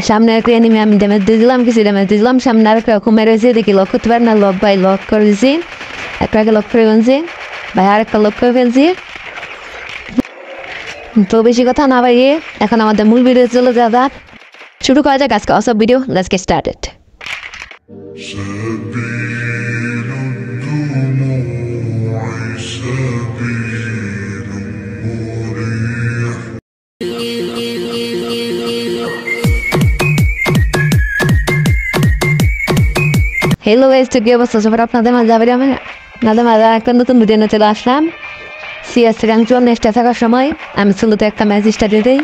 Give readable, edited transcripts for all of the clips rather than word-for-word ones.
সামনে একটা এনিমি আমি ড্যামেজ দিয়ে দিলাম, কিছু ড্যামেজ দিয়ে দিলাম। সামনে আর একটা ঘুমে রয়েছে, দেখি লক করতে পারে না। লক ভাই লক করে দিয়েছি, একটাকে লক করে ফেলছি ভাই, আর একটা লক করে ফেলছি। তো বেশি কথা না ভাইয়ে এখন আমাদের মূল ভিডিও চলে যাওয়া শুরু করা যাক আজকে অসব video. Let's get started. Hello guys, তো কি অবস্থা সবার? আপনাদের মাঝে একটা নতুন ভিডিও নিয়ে চলে আসলাম। সিএস র্যাঙ্ক 1 থাকার সময় আমি শুরুতে একটা ম্যাচ স্টার্ট দিই।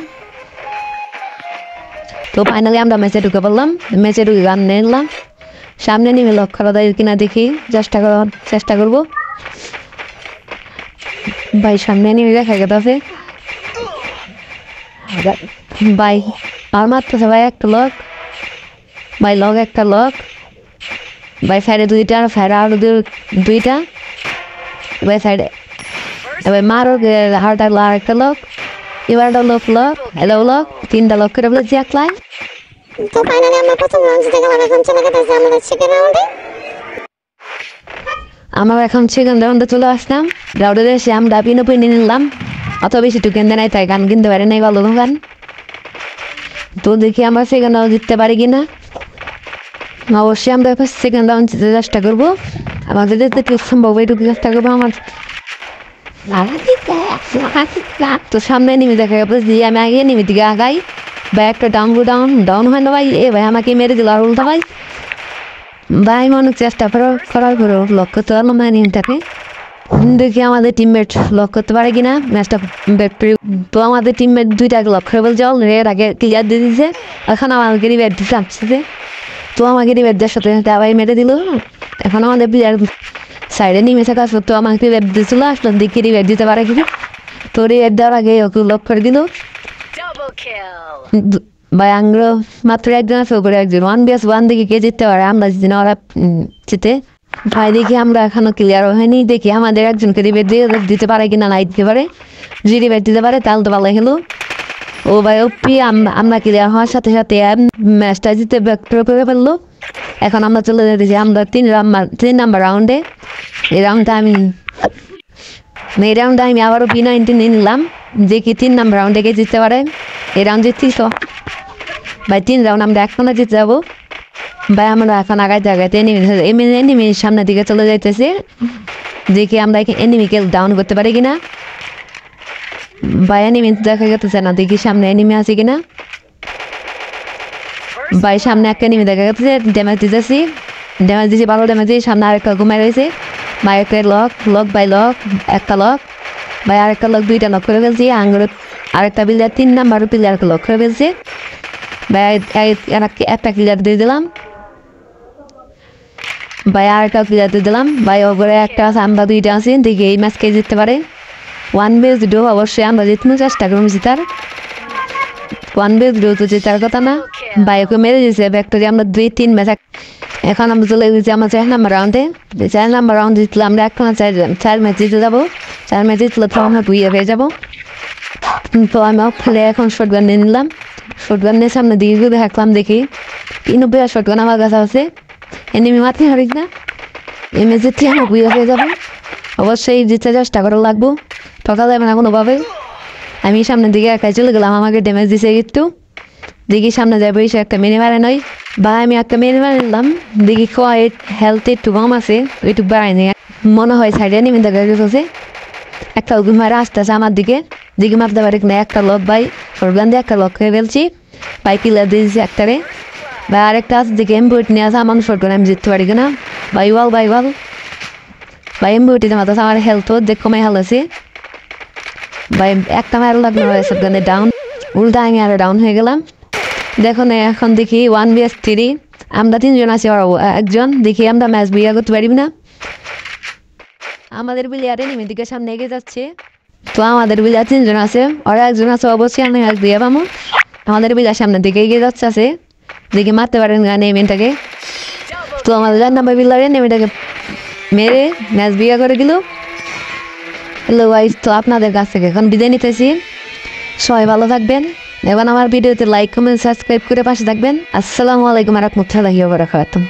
তো ফাইনালি আমরা ম্যাচে ঢুকে পড়লাম, ম্যাচে ঢুকে গান নিলাম। সামনে নেমে লক করা দেয় কিনা দেখি, চেষ্টা করবো। ভাই সামনে নেমে দেখা গেছে ভাই, আর মারতেছে ভাই একটা লক, ভাই লক একটা লক ভাই, সাইডে দুইটা আর সাইডে আরো দুইটা ভাই, সাইডে এবার মারো হার্ট আর একটা লক, এবার লক হ্যালো লক, তিনটা লক করে বলেছি এক লাইন। তো ফাইনালি আমরা প্রথম রাউন্ড জিতে গেলাম। এখন চলে গেছে আমাদের সেকেন্ড রাউন্ডে। আমরা এখন সেকেন্ড রাউন্ডে চলে আসলাম। রাউন্ডে এসে আমরা পিনে নিলাম, অত বেশি টুকেন দেয় নাই, তাই গান কিনতে পারে নাই ভালো গান। তো দেখি আমরা সেকেন্ড রাউন্ড জিততে পারি কিনা। অবশ্যই আমরা সেকেন্ড রাউন্ড জিতে চেষ্টা করবো, আমাদের যেতে সম্ভব এইটুকু চেষ্টা করবো। আমার তো সামনে নেমে দেখা গেছে যে আমি আগে নেমে দিকে আগাই ভাই, একটা ডাউন হয় না ভাই, এ ভাই আমাকে মেরে দিল আর উল্টা ভাই। ভাই অনেক চেষ্টা করার পরেও লক করতে পারলাম না নিমটাকে। দেখি আমাদের টিমমেট লক করতে পারে কিনা ম্যাচটা। তো আমাদের টিমমেট দুইটাকে লক করে বলছে এর আগে ক্লিয়ার দিয়ে দিচ্ছে, এখন আমাকে রিভাইভ দিতে আসছে। তো আমাকে রিভাইভ দেওয়ার সাথে সাথে আবার মেরে দিল। এখন আমাদের প্লেয়ার সাইডে নেমে থাকা সত্ত্বেও আমাকে রিভাইভ দিয়েছিল, আসলে দেখি রিভাইভ দিতে পারে কিনা। তো রিভাইভ দেওয়ার আগে ওকে লক করে দিল ভাই। আংরো মাত্র একজন আছে, ওপরে একজন 1vs1 দেখি কে জিততে পারে, আমরা জিতে না ওরা জিতে ভাই। দেখি আমরা এখনো ক্লিয়ার হয়নি, দেখি আমাদের একজনকে রিভাইভ দিতে পারে কিনা, না দিতে পারে। যদি রিভাইভ দিতে পারে তাহলে তো ভালো হলো। ও ভাই ওপি আমরা ক্লিয়ার হওয়ার সাথে সাথে ম্যাচটা জিতে ব্যাক করে ফেললো। এখন আমরা চলে যেতেছি আমরা 3 নাম্বার রাউন্ডে। এই রাউন্ডটা আমি আবারও P90 নিলাম, দেখি 3 নাম্বার রাউন্ডে কে জিততে পারে। এই রাউন্ড জিতছি তো ভাই, 3 রাউন্ড আমরা এখনো জিতে যাবো ভাই। আমরা এখন আগাইতে এনিমির সামনের দিকে চলে যাইতেছি, দেখি আমরা এনিমিকে ডাউন করতে পারি কিনা ভাই। এনিমি দেখা গেছে না, দেখি সামনে এনিমি আছে কিনা ভাই। সামনে একটা এনিমি দেখা গেছে, ড্যামেজ দিতেছি ভালো ড্যামেজ দিয়ে। সামনে আরেকটা ঘুমাই রয়েছে ভাই, একটা লক ভাই, লক একটা লক ভাই, আরেকটা লক, দুইটা লক করে ফেলছি। আরেকটা প্লেয়ার 3 নাম্বার প্লেয়ারকে লক করে ফেলছে ভাই। একটা ক্লিয়ার দিয়ে দিলাম ভাই, আরেকটা ক্লিয়ার দিয়ে দিলাম ভাই। ওপরে একটা আছে, আমরা দুইটা আছি, দেখি এই ম্যাচ কে জিততে পারে। 1vs2 অবশ্যই আমরা জিততে চেষ্টা করবো জিতার। 1vs2 তো জেতার কথা না ভাই, ওকে মেরে দিয়েছে ভেক্টরি। আমরা 2-3 ম্যাচ এখন আমরা চলে গেছি আমার 4 নাম্বার রাউন্ডে। 4 নাম্বার রাউন্ড জিতলে আমরা এখন 4 ম্যাচ জিতে যাবো। 4 ম্যাচ জিতলে তো আমরা বুইয়ে হয়ে যাবো। তো আমি ফেলে এখন শর্টগান নিয়ে নিলাম। শর্টগান নিয়ে সামনে দিকে দেখলাম, দেখি 90 শর্টগান আমার কাছে আছে। এনিমি মারতে হারিস না, এই ম্যাচ জিতলে আমরা বুইয়ে হয়ে যাবো। অবশ্যই জিততে চেষ্টা করা লাগবো, ঠকা যাবে না কোনোভাবে। আমি সামনের দিকে একাই চলে গেলাম, আমাকে ড্যামেজ দিছে একটু। দেখি সামনে যাবো, এসে একটা মেরে মারে নয় বা আমি একটা মেরে মারে নিলাম। দেখি হেলথ একটু কম আছে, একটু বাড়াই নেই মনে হয়। সাইডে নেমে দেখা গেছে একটা মারে আসতেছে আমার দিকে, দেখি মারতে পারি কিনা। একটা লক ভাই, শর্টগান দিয়ে একটা লক হয়ে ফেলছি ভাই, কিলার দিয়েছি একটারে ভাই। আরেকটা আছে দেখি এমবুট নিয়ে আসে, আমার শর্টগান আমি জিততে পারি কিনা ভাই। ভাই এমবুটিতে মাথাতে আমার হেলথ দেখ কমে হেল আছে ভাই। একটা মারো লাগলো শর্টগানে ডাউন, উল্টা আমি আরো ডাউন হয়ে গেলাম। দেখুন এখন দেখি 1vs3 আমরা 3 জন আছি, একজন দেখি আমরা ম্যাচ বিয়া করতে পারি না। আমাদের প্লেয়ার এনিমি দিকে সামনে এগিয়ে যাচ্ছে। তো আমাদের প্লেয়ার 3 জন আছে, ওরা একজন আছে, অবশ্যই আমি ম্যাচ বিয়া পাবো। আমাদের প্লেয়ার সামনের দিকে এগিয়ে যাচ্ছে আছে, দেখি মারতে পারেন না এনিমিটাকে। তো আমাদের 4 নাম্বার প্লেয়ার এনিমিটাকে মেরে ম্যাচ বিয়া করে দিল। হ্যালো গাইস, তো আপনাদের কাছ থেকে এখন বিদায় নিতেছি। সবাই ভালো থাকবেন, এবার আমার ভিডিওতে লাইক কমেন্ট সাবস্ক্রাইব করে পাশে থাকবেন। আসসালামু আলাইকুম ওয়া রাহমাতুল্লাহি ওয়া বারাকাতুহু।